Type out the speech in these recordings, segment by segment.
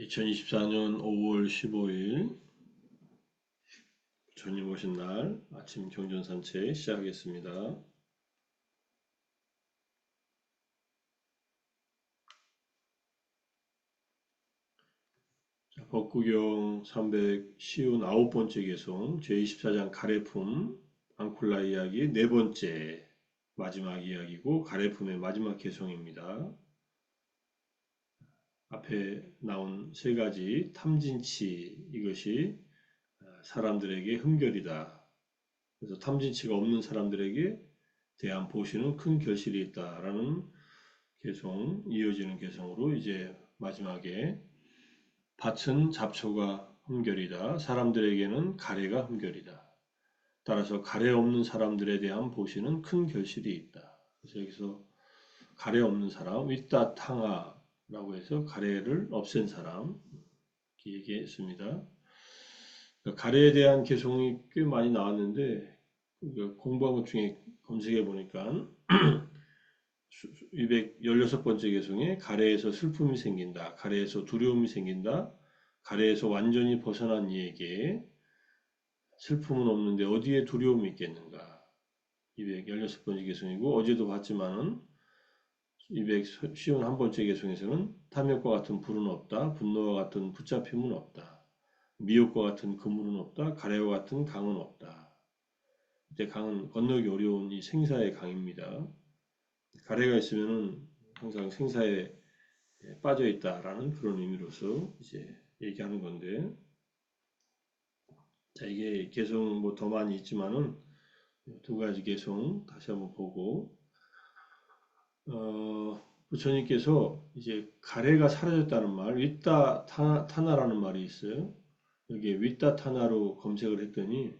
2024년 5월 15일 주님 오신 날 아침 경전 산책 시작하겠습니다. 법구경 359번째 개송 제24장 가래품 앙콜라 이야기 네 번째 마지막 이야기고 가래품의 마지막 개송입니다. 앞에 나온 세 가지 탐진치 이것이 사람들에게 흠결이다. 그래서 탐진치가 없는 사람들에게 대한 보시는 큰 결실이 있다라는 개송, 이어지는 개송으로 이제 마지막에 밭은 잡초가 흠결이다. 사람들에게는 가래가 흠결이다. 따라서 가래 없는 사람들에 대한 보시는 큰 결실이 있다. 그래서 여기서 가래 없는 사람, 윗다탕아라고 해서 가래를 없앤 사람 이렇게 얘기했습니다. 가래에 대한 개송이 꽤 많이 나왔는데 공부한 것 중에 검색해 보니까 216번째 개송에 가래에서 슬픔이 생긴다. 가래에서 두려움이 생긴다. 가래에서 완전히 벗어난 이에게 슬픔은 없는데 어디에 두려움이 있겠는가. 216번째 개송이고 어제도 봤지만은 251번째 개송에서는 탐욕과 같은 불은 없다. 분노와 같은 붙잡힘은 없다. 미혹과 같은 그물은 없다. 가래와 같은 강은 없다. 이때 강은 건너기 어려운 이 생사의 강입니다. 가래가 있으면은 항상 생사에 빠져 있다라는 그런 의미로서 이제 얘기하는 건데, 자 이게 개성 뭐 더 많이 있지만은 두 가지 개성 다시 한번 보고, 부처님께서 이제 가래가 사라졌다는 말, 윗다 타나라는 말이 있어요. 여기에 윗다 타나로 검색을 했더니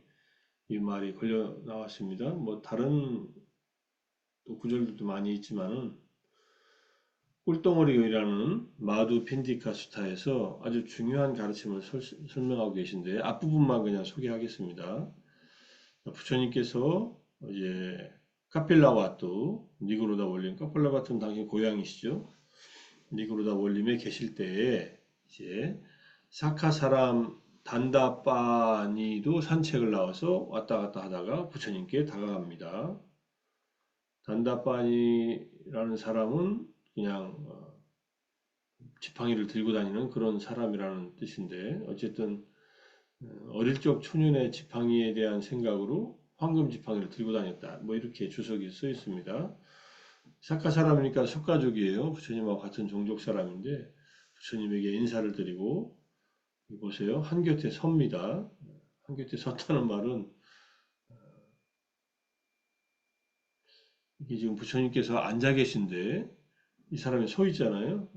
이 말이 걸려 나왔습니다. 뭐 다른 또 구절들도 많이 있지만은 꿀덩어리라는 마두 핀디카 수타에서 아주 중요한 가르침을 설명하고 계신데 앞부분만 그냥 소개하겠습니다. 부처님께서 이제 카필라와또 니그로다 원림, 카필라와트는 당신 고향이시죠. 니그로다 원림에 계실 때에 이제 사카 사람 단다빠니도 산책을 나와서 왔다 갔다 하다가 부처님께 다가갑니다. 단다빠니라는 사람은 그냥 지팡이를 들고 다니는 그런 사람이라는 뜻인데 어쨌든 어릴 적 초년의 지팡이에 대한 생각으로 황금 지팡이를 들고 다녔다. 뭐 이렇게 주석이 써 있습니다. 사카 사람이니까 속가족이에요. 부처님하고 같은 종족 사람인데 부처님에게 인사를 드리고 보세요. 한 곁에 섭니다. 한 곁에 섰다는 말은 이게 지금 부처님께서 앉아 계신데 이 사람이 서 있잖아요.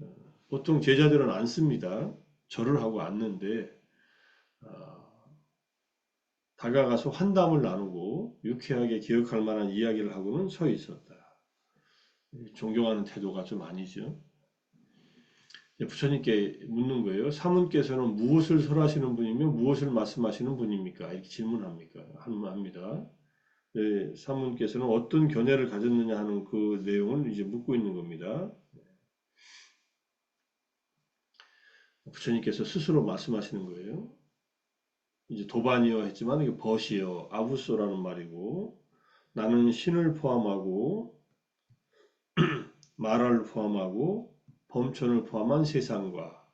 보통 제자들은 앉습니다. 절을 하고 앉는데 다가가서 환담을 나누고 유쾌하게 기억할 만한 이야기를 하고는 서 있었다. 존경하는 태도가 좀 아니죠. 부처님께 묻는 거예요. 사문께서는 무엇을 설하시는 분이며 무엇을 말씀하시는 분입니까? 이렇게 합니다. 네, 사문께서는 어떤 견해를 가졌느냐 하는 그 내용을 이제 묻고 있는 겁니다. 부처님께서 스스로 말씀하시는 거예요. 이제 도반이어 했지만 이게 벗이요, 아부소라는 말이고, 나는 신을 포함하고 마라를 포함하고 범천을 포함한 세상과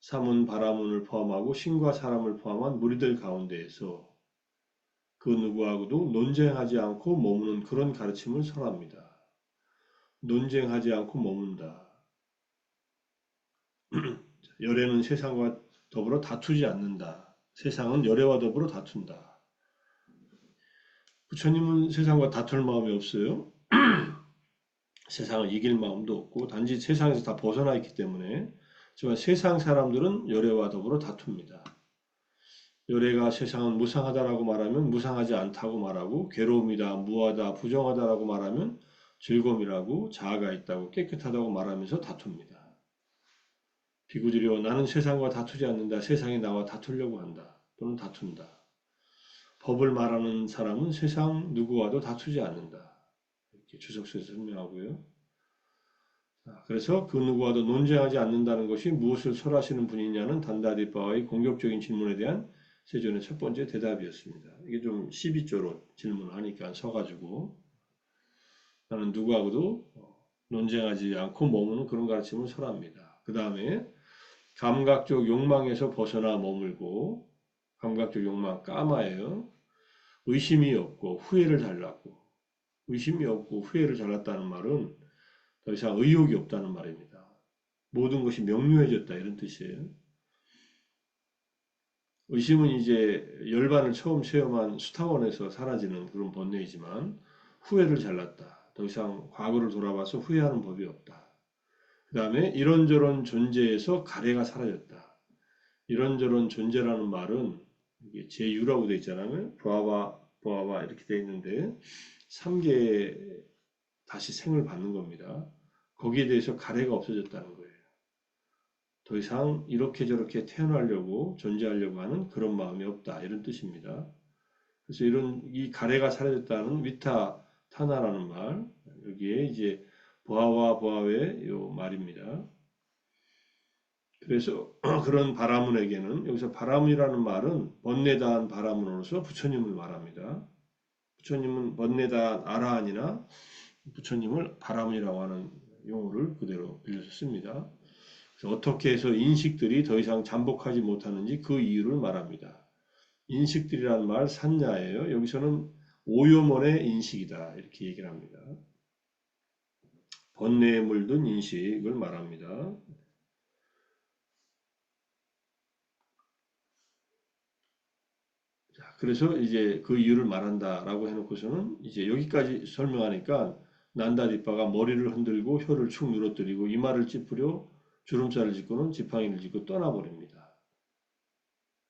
사문 바라문을 포함하고 신과 사람을 포함한 무리들 가운데에서 그 누구하고도 논쟁하지 않고 머무는 그런 가르침을 설합니다. 논쟁하지 않고 머문다. 열애는 세상과 더불어 다투지 않는다. 세상은 열애와 더불어 다툰다. 부처님은 세상과 다툴 마음이 없어요. 세상을 이길 마음도 없고 단지 세상에서 다 벗어나 있기 때문에 하지만 세상 사람들은 열애와 더불어 다툽니다. 열애가 세상은 무상하다라고 말하면 무상하지 않다고 말하고 괴로움이다, 무하다, 부정하다라고 말하면 즐거움이라고 자아가 있다고 깨끗하다고 말하면서 다툽니다. 비구들이여 나는 세상과 다투지 않는다. 세상이 나와 다투려고 한다. 또는 다툰다. 법을 말하는 사람은 세상 누구와도 다투지 않는다. 이렇게 주석서에서 설명하고요. 그래서 그 누구와도 논쟁하지 않는다는 것이 무엇을 설하시는 분이냐는 단다디바와의 공격적인 질문에 대한 세존의 첫 번째 대답이었습니다. 이게 좀 12조로 질문하니까 서가지고 나는 누구하고도 논쟁하지 않고 머무는 그런 가르침을 설합니다. 그 다음에 감각적 욕망에서 벗어나 머물고 감각적 욕망 까마예요. 의심이 없고 후회를 잘랐고 의심이 없고 후회를 잘랐다는 말은 더 이상 의욕이 없다는 말입니다. 모든 것이 명료해졌다 이런 뜻이에요. 의심은 이제 열반을 처음 체험한 수타원에서 사라지는 그런 번뇌이지만 후회를 잘랐다. 더 이상 과거를 돌아봐서 후회하는 법이 없다. 그 다음에 이런저런 존재에서 가래가 사라졌다. 이런저런 존재라는 말은 이게 제6라고 되어 있잖아요. 보아와 이렇게 되어 있는데 3개 다시 생을 받는 겁니다. 거기에 대해서 가래가 없어졌다는 거예요. 더 이상 이렇게 저렇게 태어나려고 존재하려고 하는 그런 마음이 없다. 이런 뜻입니다. 그래서 이 가래가 사라졌다는 위타 타나라는 말, 여기에 이제 보아와 보아의 요 말입니다. 그래서 그런 바라문에게는 여기서 바라문이라는 말은 번뇌다한 바라문으로서 부처님을 말합니다. 부처님은 번뇌다한 아라한이나 부처님을 바라문이라고 하는 용어를 그대로 빌려서 씁니다. 그래서 어떻게 해서 인식들이 더 이상 잠복하지 못하는지 그 이유를 말합니다. 인식들이라는 말 산야예요. 여기서는 오요문의 인식이다 이렇게 얘기를 합니다. 번뇌에 물든 인식을 말합니다. 그래서 이제 그 이유를 말한다라고 해놓고서는 이제 여기까지 설명하니까 난다디빠가 머리를 흔들고 혀를 축 늘어뜨리고 이마를 찌푸려 주름살을 짓고는 지팡이를 짚고 떠나버립니다.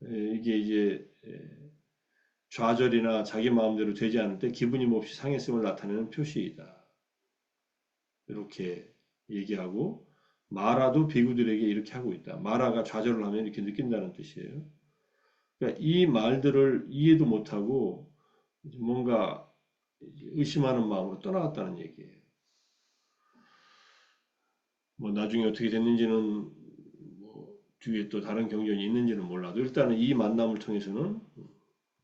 이게 이제 좌절이나 자기 마음대로 되지 않을 때 기분이 몹시 상했음을 나타내는 표시이다. 이렇게 얘기하고 마라도 비구들에게 이렇게 하고 있다. 마라가 좌절을 하면 이렇게 느낀다는 뜻이에요. 그러니까 이 말들을 이해도 못하고 뭔가 의심하는 마음으로 떠나갔다는 얘기예요. 뭐 나중에 어떻게 됐는지는 뭐 뒤에 또 다른 경전이 있는지는 몰라도 일단은 이 만남을 통해서는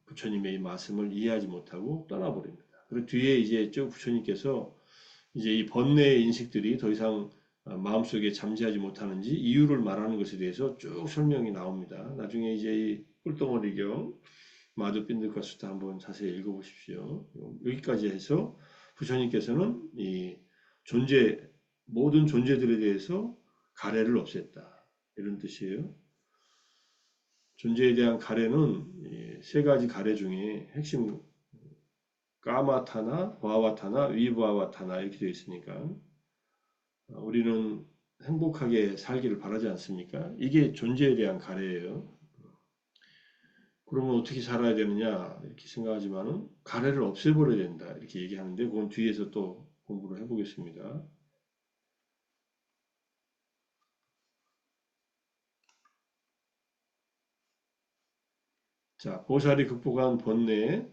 부처님의 이 말씀을 이해하지 못하고 떠나버립니다. 그리고 뒤에 이제 쭉 부처님께서 이제 이 번뇌의 인식들이 더 이상 마음속에 잠재하지 못하는지 이유를 말하는 것에 대해서 쭉 설명이 나옵니다. 나중에 이제 이 꿀덩어리경 마두빈드카 수타 한번 자세히 읽어보십시오. 여기까지 해서 부처님께서는 이 모든 존재들에 대해서 가래를 없앴다. 이런 뜻이에요. 존재에 대한 가래는 세 가지 가래 중에 핵심 까마타나, 바와타나, 위바와타나 이렇게 되어 있으니까 우리는 행복하게 살기를 바라지 않습니까? 이게 존재에 대한 가래예요. 그러면 어떻게 살아야 되느냐 이렇게 생각하지만은 가래를 없애버려야 된다 이렇게 얘기하는데 그건 뒤에서 또 공부를 해보겠습니다. 자, 보살이 극복한 번뇌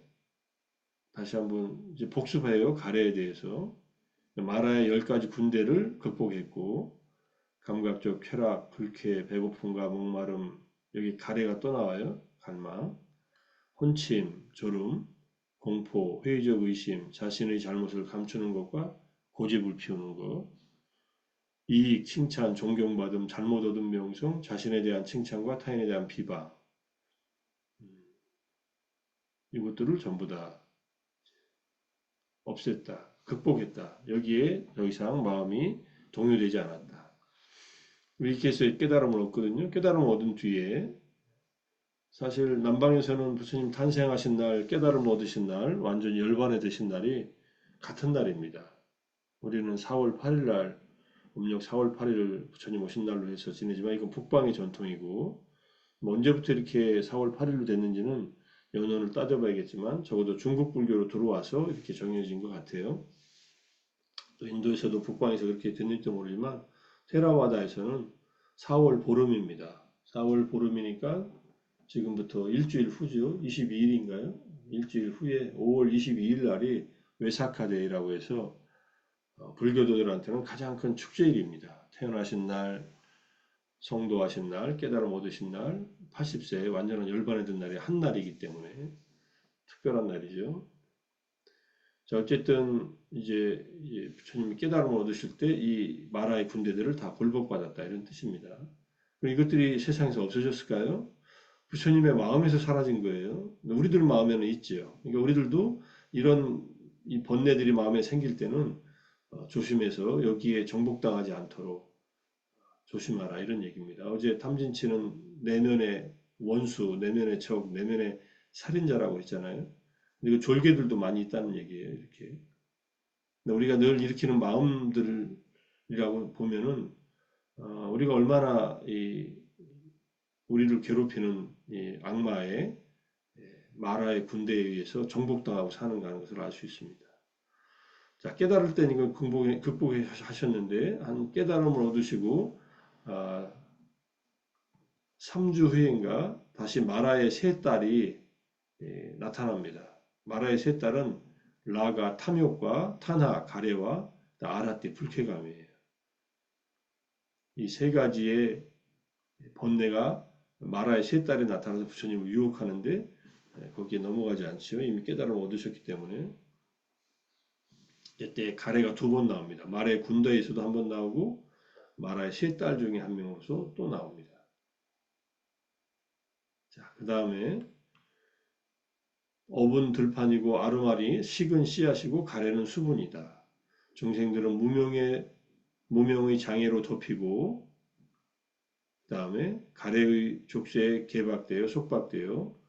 다시 한번 이제 복습해요. 가래에 대해서 마라의 10가지 군대를 극복했고 감각적 쾌락, 불쾌, 배고픔과 목마름 여기 가래가 또 나와요. 갈망, 혼침, 졸음, 공포, 회의적 의심, 자신의 잘못을 감추는 것과 고집을 피우는 것, 이익, 칭찬, 존경받음, 잘못 얻은 명성, 자신에 대한 칭찬과 타인에 대한 비방 이것들을 전부 다 없앴다, 극복했다. 여기에 더 이상 마음이 동요되지 않았다. 이렇게 해서 깨달음을 얻거든요. 깨달음을 얻은 뒤에 사실 남방에서는 부처님 탄생하신 날, 깨달음을 얻으신 날, 완전 열반에 되신 날이 같은 날입니다. 우리는 4월 8일 날, 음력 4월 8일을 부처님 오신 날로 해서 지내지만 이건 북방의 전통이고 뭐 언제부터 이렇게 4월 8일로 됐는지는 연원을 따져봐야겠지만 적어도 중국 불교로 들어와서 이렇게 정해진 것 같아요. 또 인도에서도 북방에서 그렇게 됐는지도 모르지만 테라와다에서는 4월 보름입니다. 4월 보름이니까 지금부터 일주일 후죠. 22일인가요? 일주일 후에 5월 22일 날이 외사카데이라고 해서 불교도들한테는 가장 큰 축제일입니다. 태어나신 날, 성도하신 날, 깨달음 얻으신 날, 80세 완전한 열반에 든 날이 한 날이기 때문에 특별한 날이죠. 자, 어쨌든 이제 부처님이 깨달음을 얻으실 때 이 마라의 군대들을 다 굴복받았다 이런 뜻입니다. 그럼 이것들이 세상에서 없어졌을까요? 부처님의 마음에서 사라진 거예요. 우리들 마음에는 있지요. 그러니까 우리들도 이런 이 번뇌들이 마음에 생길 때는 조심해서 여기에 정복당하지 않도록 조심하라 이런 얘기입니다. 어제 탐진치는 내면의 원수, 내면의 적, 내면의 살인자라고 했잖아요. 근데 그 졸개들도 많이 있다는 얘기예요. 이렇게. 근데 우리가 늘 일으키는 마음들이라고 보면은 우리가 얼마나 이 우리를 괴롭히는 이 악마의 마라의 군대에 의해서 정복당하고 사는가 하는 것을 알 수 있습니다. 자, 깨달을 때는 이걸 극복하셨는데 한 깨달음을 얻으시고 3주 후인가 다시 마라의 세 딸이 나타납니다. 마라의 세 딸은 라가 탐욕과 탄하 가레와 아라띠 불쾌감이에요. 이 세 가지의 번뇌가 마라의 세 딸이 나타나서 부처님을 유혹하는데 거기에 넘어가지 않죠. 이미 깨달음을 얻으셨기 때문에. 이때 가래가 두 번 나옵니다. 마라의 군대에서도 한 번 나오고 마라의 세 딸 중에 한 명으로서 또 나옵니다. 자, 그 다음에 업은 들판이고 아르마리 식은 씨앗이고 가래는 수분이다. 중생들은 무명의 장애로 덮이고 그 다음에 가래의 족쇄에 개박되어 속박되어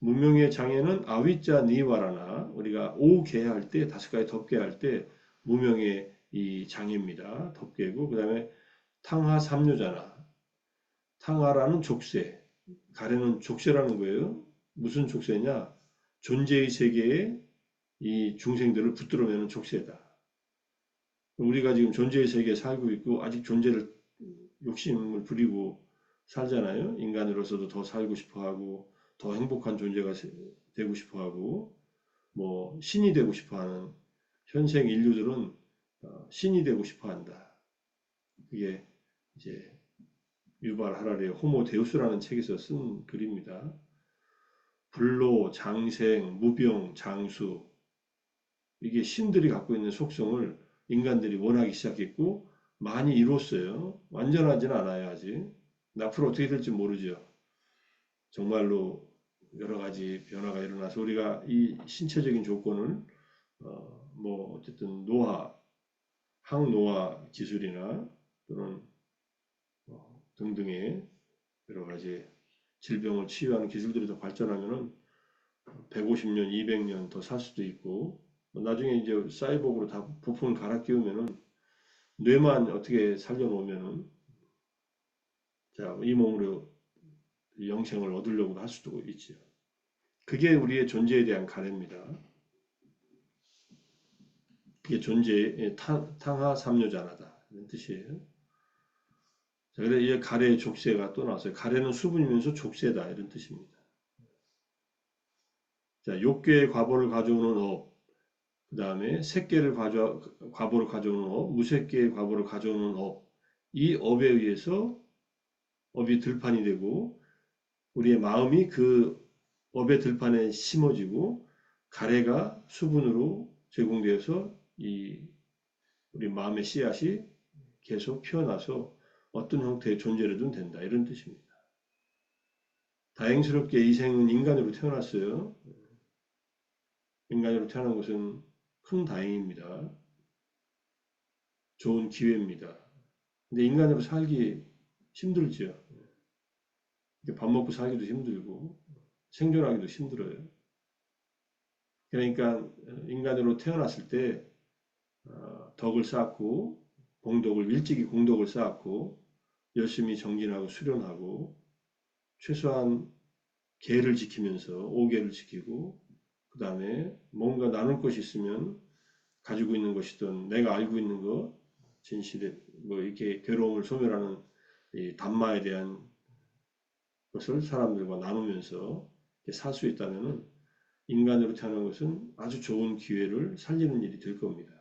무명의 장애는 아위자 니와라나 우리가 오개 할 때 다섯 가지 덮개 할 때 무명의 이 장애입니다. 덮개고 그 다음에 탕하 삼류자나 탕하라는 족쇄 가래는 족쇄라는 거예요. 무슨 족쇄냐? 존재의 세계에 이 중생들을 붙들어매는 족쇄다. 우리가 지금 존재의 세계에 살고 있고 아직 존재를 욕심을 부리고 살잖아요. 인간으로서도 더 살고 싶어하고 더 행복한 존재가 되고 싶어하고 뭐 신이 되고 싶어하는 현생 인류들은 신이 되고 싶어한다. 그게 이제 유발 하라리의 호모 데우스라는 책에서 쓴 글입니다. 불로, 장생, 무병, 장수 이게 신들이 갖고 있는 속성을 인간들이 원하기 시작했고 많이 이뤘어요. 완전하지는 않아요 아직. 앞으로 어떻게 될지 모르죠. 정말로 여러 가지 변화가 일어나서 우리가 이 신체적인 조건을 뭐 어쨌든 노화, 항노화 기술이나 또는 등등의 여러 가지 질병을 치유하는 기술들이 더 발전하면은 150년, 200년 더 살 수도 있고 나중에 이제 사이보그로 다 부품을 갈아 끼우면은 뇌만 어떻게 살려놓으면은 자, 이 몸으로 영생을 얻으려고 할 수도 있죠. 그게 우리의 존재에 대한 가래입니다. 그게 존재의 탕하 삼요자나다 이런 뜻이에요. 자, 그래서 이 가래의 족쇄가 또 나왔어요. 가래는 수분이면서 족쇄다 이런 뜻입니다. 자, 욕계의 과보를 가져오는 업, 그 다음에 색계를 과보를 가져오는 업, 무색계의 과보를 가져오는 업, 이 업에 의해서 업이 들판이 되고 우리의 마음이 그 업의 들판에 심어지고 가래가 수분으로 제공되어서 이 우리 마음의 씨앗이 계속 피어나서 어떤 형태의 존재로든 된다 이런 뜻입니다. 다행스럽게 이 생은 인간으로 태어났어요. 인간으로 태어난 것은 큰 다행입니다. 좋은 기회입니다. 근데 인간으로 살기 힘들죠. 밥 먹고 살기도 힘들고 생존하기도 힘들어요. 그러니까 인간으로 태어났을 때 덕을 쌓고 공덕을 일찍이 공덕을 쌓고 열심히 정진하고 수련하고 최소한 계를 지키면서 5계를 지키고 그 다음에 뭔가 나눌 것이 있으면 가지고 있는 것이든 내가 알고 있는 것 진실에 뭐 이렇게 괴로움을 소멸하는 이 담마에 대한 것을 사람들과 나누면서 살 수 있다면은 인간으로 태어난 것은 아주 좋은 기회를 살리는 일이 될 겁니다.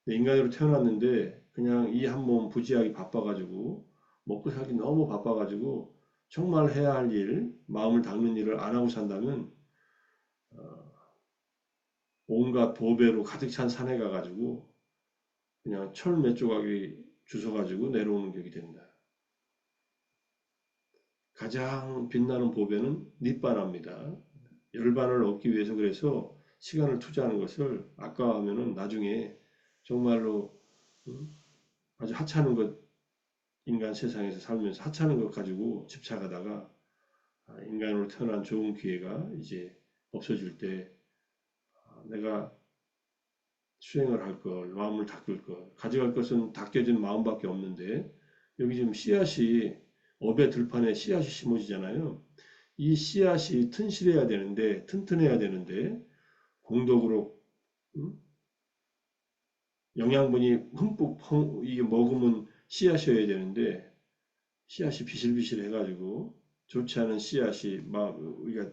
인간으로 태어났는데 그냥 이 한 몸 부지하기 바빠가지고 먹고 살기 너무 바빠가지고 정말 해야 할 일, 마음을 닦는 일을 안 하고 산다면 온갖 보배로 가득 찬 산에 가가지고 그냥 철 몇 조각이 주워가지고 내려오는 격이 된다. 가장 빛나는 보배는 닛바나입니다. 열반을 얻기 위해서 그래서 시간을 투자하는 것을 아까워하면은 나중에 정말로 아주 하찮은 것, 인간 세상에서 살면서 하찮은 것 가지고 집착하다가 인간으로 태어난 좋은 기회가 이제 없어질 때 내가 수행을 할 걸, 마음을 닦을 걸, 가져갈 것은 닦여진 마음밖에 없는데 여기 지금 씨앗이 업의 들판에 씨앗이 심어지잖아요. 이 씨앗이 튼실해야 되는데 튼튼해야 되는데 공덕으로 음? 영양분이 흠뻑 이게 먹으면 씨앗이어야 되는데 씨앗이 비실비실 해가지고 좋지 않은 씨앗이 막 우리가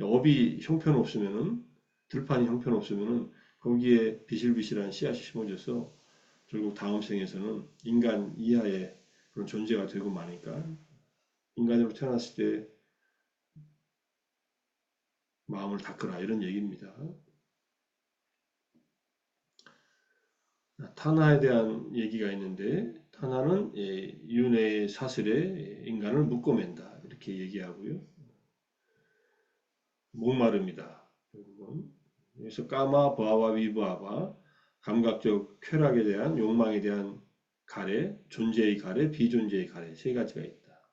업이 형편없으면은 들판이 형편없으면은 거기에 비실비실한 씨앗이 심어져서 결국 다음 생에서는 인간 이하의 그런 존재가 되고 마니까 인간으로 태어났을 때 마음을 닦으라 이런 얘기입니다. 타나에 대한 얘기가 있는데 타나는 윤회의 사슬에 인간을 묶어맨다 이렇게 얘기하고요. 목마릅니다. 결국은. 그래서 까마, 바와, 위바와 감각적 쾌락에 대한 욕망에 대한 가래, 존재의 가래, 비존재의 가래 세 가지가 있다.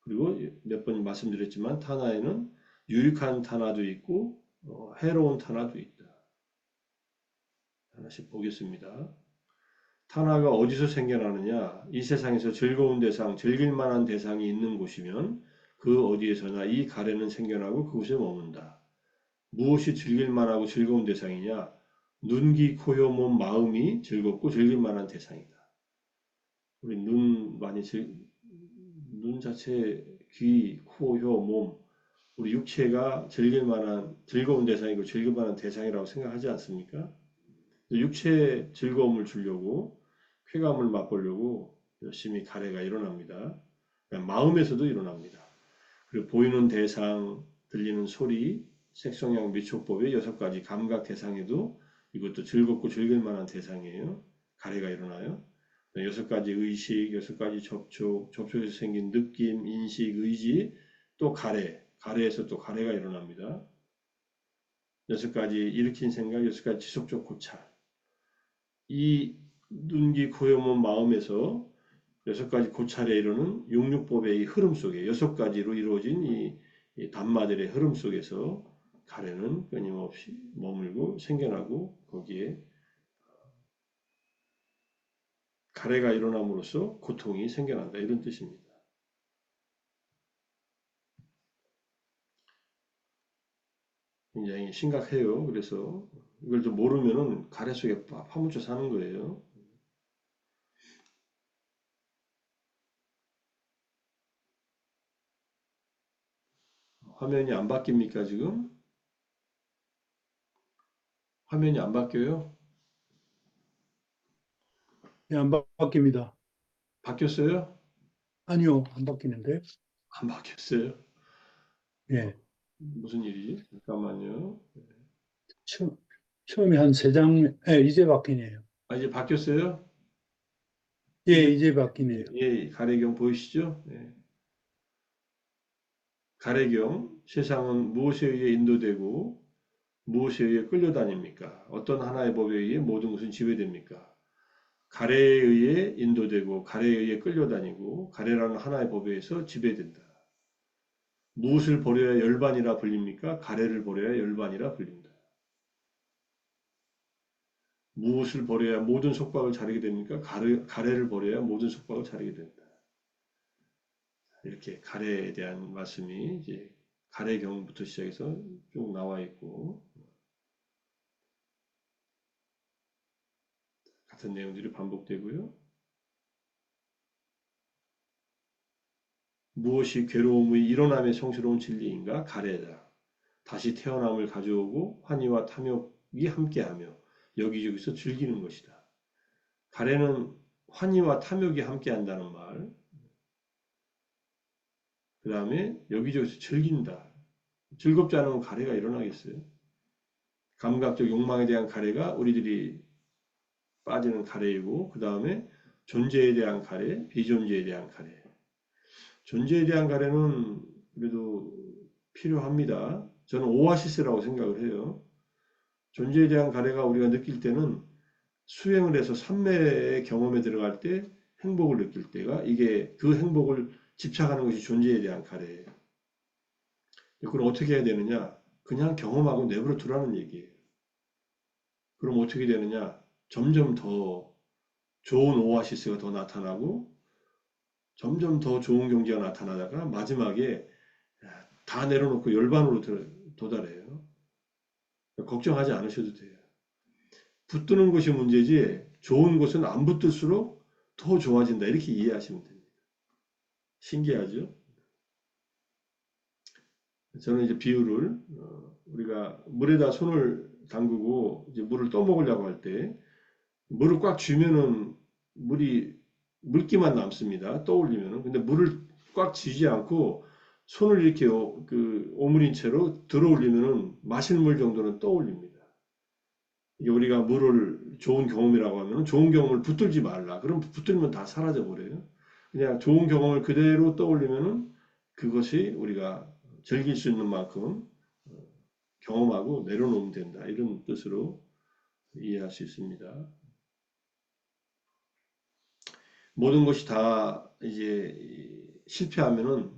그리고 몇 번 말씀드렸지만 타나에는 유익한 타나도 있고 해로운 타나도 있다. 하나씩 보겠습니다. 타나가 어디서 생겨나느냐? 이 세상에서 즐거운 대상, 즐길 만한 대상이 있는 곳이면 그 어디에서나 이 가래는 생겨나고 그곳에 머문다. 무엇이 즐길 만하고 즐거운 대상이냐? 눈, 귀, 코, 혀, 몸, 마음이 즐겁고 즐길 만한 대상이다. 우리 눈 자체, 귀, 코, 혀, 몸, 우리 육체가 즐길 만한 즐거운 대상이고 즐길 만한 대상이라고 생각하지 않습니까? 육체의 즐거움을 주려고 쾌감을 맛보려고 열심히 가래가 일어납니다. 마음에서도 일어납니다. 그리고 보이는 대상, 들리는 소리, 색성향 미촉법의 여섯 가지 감각 대상에도 이것도 즐겁고 즐길 만한 대상이에요. 가래가 일어나요. 여섯 가지 의식, 여섯 가지 접촉, 접촉에서 생긴 느낌, 인식, 의지, 또 가래, 가래에서 또 가래가 일어납니다. 여섯 가지 일으킨 생각, 여섯 가지 지속적 고찰. 이 눈기 고요한 마음에서 여섯 가지 고찰에 이르는 용육법의 이 흐름 속에 여섯 가지로 이루어진 이 단마들의 흐름 속에서 가래는 끊임없이 머물고 생겨나고 거기에 가래가 일어남으로써 고통이 생겨난다 이런 뜻입니다. 굉장히 심각해요. 그래서 이걸 좀 모르면은 가래 속에 파묻혀 사는 거예요. 화면이 안 바뀝니까 지금? 화면이 안 바뀌어요? 네, 안 바뀝니다. 바뀌었어요? 아니요, 안 바뀌는데. 안 바뀌었어요? 예. 무슨 일이지? 잠깐만요. 처, 처음에 한 세 장, 예, 이제 바뀌네요. 아, 이제 바뀌었어요? 예, 이제, 이제 바뀌네요. 예, 가래경 보이시죠? 예. 가래경, 세상은 무엇에 의해 인도되고 무엇에 의해 끌려다닙니까? 어떤 하나의 법에 의해 모든 것은 지배됩니까? 가래에 의해 인도되고 가래에 의해 끌려다니고 가래라는 하나의 법에 의해서 지배된다. 무엇을 버려야 열반이라 불립니까? 가래를 버려야 열반이라 불린다. 무엇을 버려야 모든 속박을 자르게 됩니까? 가래를 버려야 모든 속박을 자르게 된다. 이렇게 가래에 대한 말씀이 이제 가래경부터 시작해서 쭉 나와 있고 같은 내용들이 반복되고요. 무엇이 괴로움의 일어남의 성스러운 진리인가? 가래다. 다시 태어남을 가져오고 환희와 탐욕이 함께하며 여기저기서 즐기는 것이다. 가래는 환희와 탐욕이 함께 한다는 말. 그 다음에 여기저기서 즐긴다. 즐겁지 않으면 가래가 일어나겠어요? 감각적 욕망에 대한 가래가 우리들이 빠지는 가래이고, 그 다음에 존재에 대한 가래, 비존재에 대한 가래. 존재에 대한 가래는 그래도 필요합니다. 저는 오아시스라고 생각을 해요. 존재에 대한 가래가 우리가 느낄 때는 수행을 해서 삼매의 경험에 들어갈 때 행복을 느낄 때가 이게 그 행복을 집착하는 것이 존재에 대한 가래예요. 그걸 어떻게 해야 되느냐? 그냥 경험하고 내버려 두라는 얘기예요. 그럼 어떻게 되느냐? 점점 더 좋은 오아시스가 더 나타나고 점점 더 좋은 경지가 나타나다가 마지막에 다 내려놓고 열반으로 도달해요. 걱정하지 않으셔도 돼요. 붙드는 것이 문제지 좋은 것은 안 붙들수록 더 좋아진다. 이렇게 이해하시면 됩니다. 신기하죠? 저는 이제 비유를 우리가 물에다 손을 담그고 이제 물을 떠먹으려고 할 때 물을 꽉 쥐면은 물기만 남습니다. 떠올리면은. 근데 물을 꽉 쥐지 않고 손을 이렇게 그 오므린 채로 들어 올리면은 마실 물 정도는 떠올립니다. 이게 우리가 물을 좋은 경험이라고 하면 좋은 경험을 붙들지 말라. 그럼 붙들면 다 사라져 버려요. 그냥 좋은 경험을 그대로 떠올리면은 그것이 우리가 즐길 수 있는 만큼 경험하고 내려놓으면 된다. 이런 뜻으로 이해할 수 있습니다. 모든 것이 다 이제 실패하면은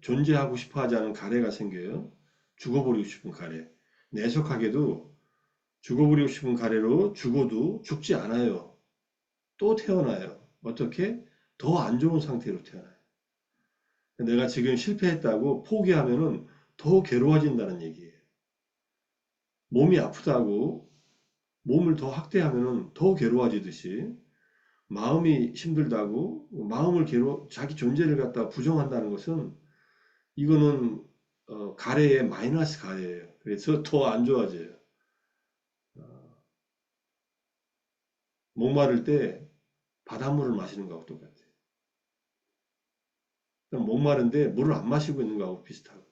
존재하고 싶어 하지 않은 가래가 생겨요. 죽어버리고 싶은 가래. 내속하게도 죽어버리고 싶은 가래로 죽어도 죽지 않아요. 또 태어나요. 어떻게? 더 안 좋은 상태로 태어나요. 내가 지금 실패했다고 포기하면은 더 괴로워진다는 얘기예요. 몸이 아프다고 몸을 더 학대하면은 더 괴로워지듯이 마음이 힘들다고 마음을 자기 존재를 갖다 부정한다는 것은 이거는 가래의 마이너스 가래예요. 그래서 더 안 좋아져요. 목마를 때 바닷물을 마시는 거하고 똑같아요. 목마른데 물을 안 마시고 있는 거하고 비슷하고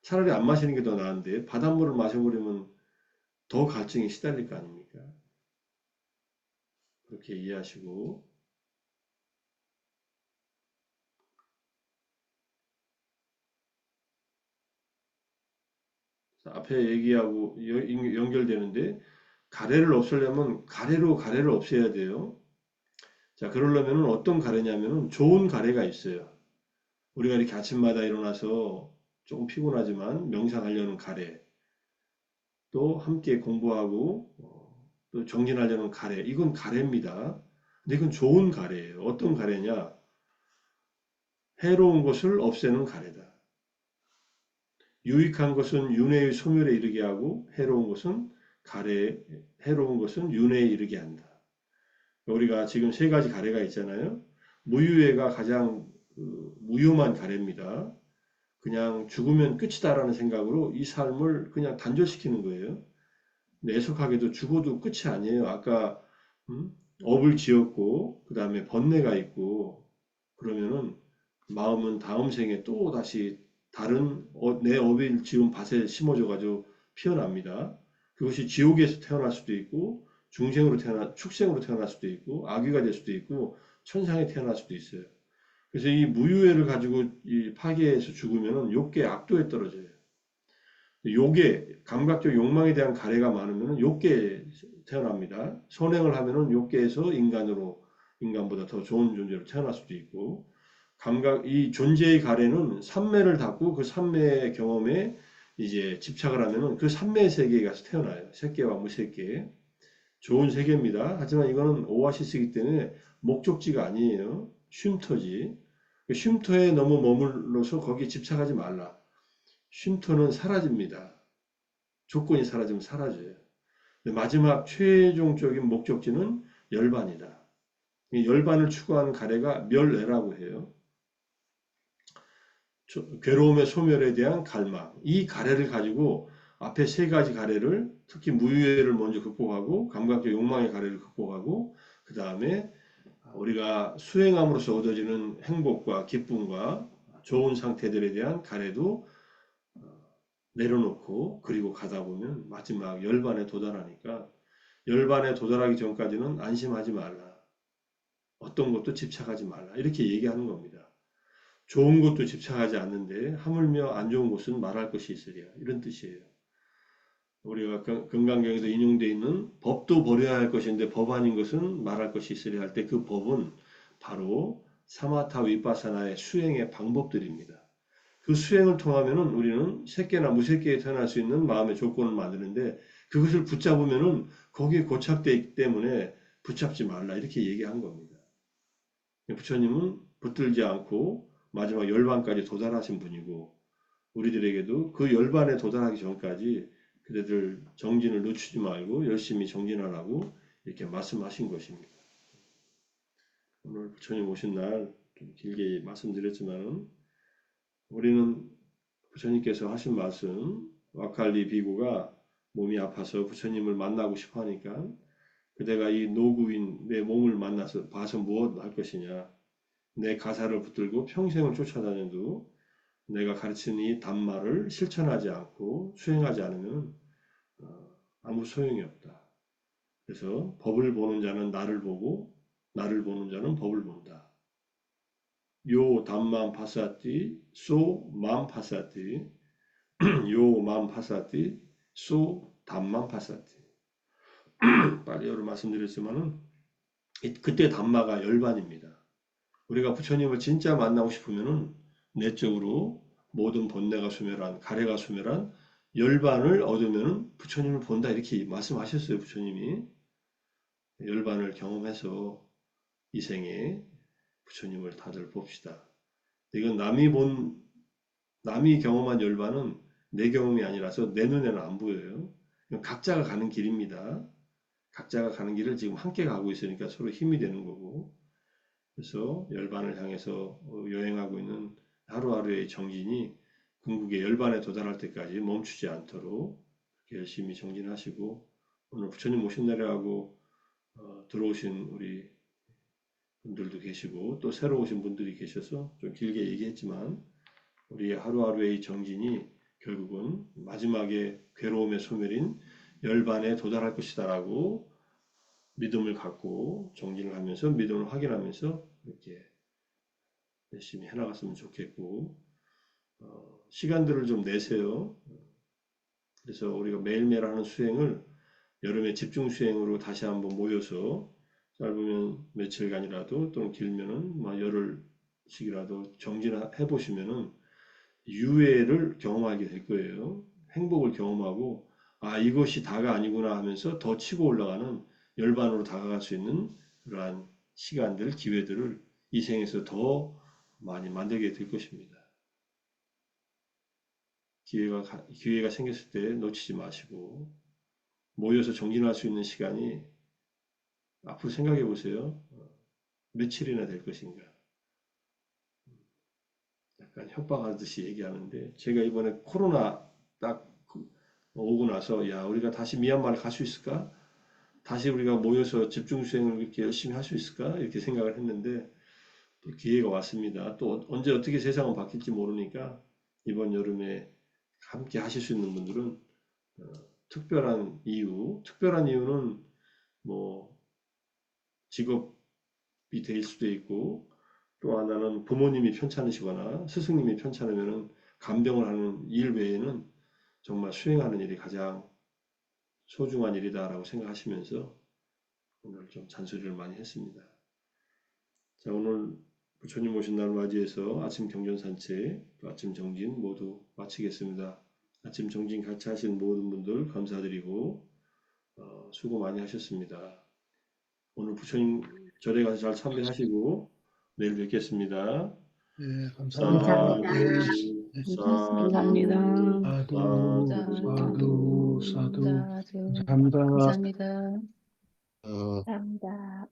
차라리 안 마시는 게 더 나은데 바닷물을 마셔버리면 더 갈증에 시달릴 거 아닙니까? 그렇게 이해하시고 앞에 얘기하고 연결되는데 가래를 없애려면 가래를 없애야 돼요. 자, 그러려면 어떤 가래냐면은 좋은 가래가 있어요. 우리가 이렇게 아침마다 일어나서 조금 피곤하지만 명상하려는 가래, 또 함께 공부하고 또 정진하려는 가래, 이건 가래입니다. 근데 이건 좋은 가래예요. 어떤 가래냐? 해로운 것을 없애는 가래다. 유익한 것은 윤회의 소멸에 이르게 하고 해로운 것은 윤회에 이르게 한다. 우리가 지금 세 가지 가래가 있잖아요. 무유회가 가장 무효만 가래입니다. 그냥 죽으면 끝이다라는 생각으로 이 삶을 그냥 단절시키는 거예요. 애석하게도 죽어도 끝이 아니에요. 아까 업을 지었고 그 다음에 번뇌가 있고 그러면은 마음은 다음 생에 또 다시 다른 내 업을 지은 밭에 심어져 가지고 피어납니다. 그것이 지옥에서 태어날 수도 있고 축생으로 태어날 수도 있고 악귀가 될 수도 있고 천상에 태어날 수도 있어요. 그래서 이 무유회를 가지고 이 파괴해서 죽으면은 욕계 악도에 떨어져요. 욕에 감각적 욕망에 대한 가래가 많으면 욕계에 태어납니다. 선행을 하면은 욕계에서 인간보다 더 좋은 존재로 태어날 수도 있고 이 존재의 가래는 삼매를 닫고 그 삼매의 경험에 이제 집착을 하면은 그 삼매의 세계에 가서 태어나요. 색계와 무색계. 좋은 세계입니다. 하지만 이거는 오아시스이기 때문에 목적지가 아니에요. 쉼터지. 쉼터에 너무 머물러서 거기에 집착하지 말라. 쉼터는 사라집니다. 조건이 사라지면 사라져요. 마지막 최종적인 목적지는 열반이다. 열반을 추구하는 가래가 멸애라고 해요. 괴로움의 소멸에 대한 갈망. 이 가래를 가지고 앞에 세 가지 가래를 특히 무유회를 먼저 극복하고 감각적 욕망의 가래를 극복하고 그 다음에 우리가 수행함으로써 얻어지는 행복과 기쁨과 좋은 상태들에 대한 가래도 내려놓고 그리고 가다 보면 마지막 열반에 도달하니까 열반에 도달하기 전까지는 안심하지 말라. 어떤 것도 집착하지 말라. 이렇게 얘기하는 겁니다. 좋은 것도 집착하지 않는데 하물며 안 좋은 것은 말할 것이 있으랴. 이런 뜻이에요. 우리가 금강경에도 인용되어 있는 법도 버려야 할 것인데 법 아닌 것은 말할 것이 있으랴 할 때 그 법은 바로 사마타 위파사나의 수행의 방법들입니다. 그 수행을 통하면은 우리는 새끼나 무새끼에 태어날 수 있는 마음의 조건을 만드는데 그것을 붙잡으면은 거기에 고착되어 있기 때문에 붙잡지 말라 이렇게 얘기한 겁니다. 부처님은 붙들지 않고 마지막 열반까지 도달하신 분이고 우리들에게도 그 열반에 도달하기 전까지 그대들 정진을 늦추지 말고 열심히 정진하라고 이렇게 말씀하신 것입니다. 오늘 부처님 오신 날 좀 길게 말씀드렸지만은 우리는 부처님께서 하신 말씀 와칼리 비구가 몸이 아파서 부처님을 만나고 싶어 하니까 그대가 이 노구인 내 몸을 만나서 봐서 무엇 할 것이냐 내 가사를 붙들고 평생을 쫓아다녀도 내가 가르친 이 담마를 실천하지 않고 수행하지 않으면 아무 소용이 없다. 그래서 법을 보는 자는 나를 보고 나를 보는 자는 법을 본다. 요 담만 파사티 소맘 파사티 요 맘 파사티 소 담만 파사티 빨리어로 말씀드렸지만은 그때 담마가 열반입니다. 우리가 부처님을 진짜 만나고 싶으면은 내적으로 모든 본내가 소멸한 가래가 소멸한 열반을 얻으면은 부처님을 본다 이렇게 말씀하셨어요. 부처님이 열반을 경험해서 이 생에 부처님을 다들 봅시다. 이건 남이 경험한 열반은 내 경험이 아니라서 내 눈에는 안 보여요. 각자가 가는 길입니다. 각자가 가는 길을 지금 함께 가고 있으니까 서로 힘이 되는 거고 그래서 열반을 향해서 여행하고 있는 하루하루의 정진이 궁극의 열반에 도달할 때까지 멈추지 않도록 열심히 정진하시고 오늘 부처님 오신 날이라고 들어오신 우리 분들도 계시고 또 새로 오신 분들이 계셔서 좀 길게 얘기했지만 우리의 하루하루의 정진이 결국은 마지막에 괴로움의 소멸인 열반에 도달할 것이다라고 믿음을 갖고 정진을 하면서 믿음을 확인하면서 이렇게 열심히 해나갔으면 좋겠고 시간들을 좀 내세요. 그래서 우리가 매일매일 하는 수행을 여름에 집중 수행으로 다시 한번 모여서 짧으면 며칠간이라도 또는 길면은 열흘씩이라도 정진해 보시면은 유예를 경험하게 될 거예요. 행복을 경험하고 아 이것이 다가 아니구나 하면서 더 치고 올라가는 열반으로 다가갈 수 있는 그러한 시간들, 기회들을 이 생에서 더 많이 만들게 될 것입니다. 기회가 생겼을 때 놓치지 마시고 모여서 정진할 수 있는 시간이 앞으로 생각해 보세요. 며칠이나 될 것인가. 약간 협박하듯이 얘기하는데 제가 이번에 코로나 딱 오고 나서 야 우리가 다시 미얀마를 갈 수 있을까? 다시 우리가 모여서 집중 수행을 이렇게 열심히 할 수 있을까? 이렇게 생각을 했는데 또 기회가 왔습니다. 또 언제 어떻게 세상은 바뀔지 모르니까 이번 여름에 함께 하실 수 있는 분들은 특별한 이유는 뭐 직업이 될 수도 있고 또 하나는 부모님이 편찮으시거나 스승님이 편찮으면은 간병을 하는 일 외에는 정말 수행하는 일이 가장 소중한 일이다라고 생각하시면서 오늘 좀 잔소리를 많이 했습니다. 자, 오늘 부처님 오신 날 맞이해서 아침 경전 산책, 또 아침 정진 모두 마치겠습니다. 아침 정진 같이 하신 모든 분들 감사드리고 수고 많이 하셨습니다. 오늘 부처님 절에 가서 잘 참배하시고 내일 뵙겠습니다. 네, 사두, 감사합니다. 감사합니다. 사두, 사두, 사두. 감사합니다. 감사합니다. 어, 감사합니다.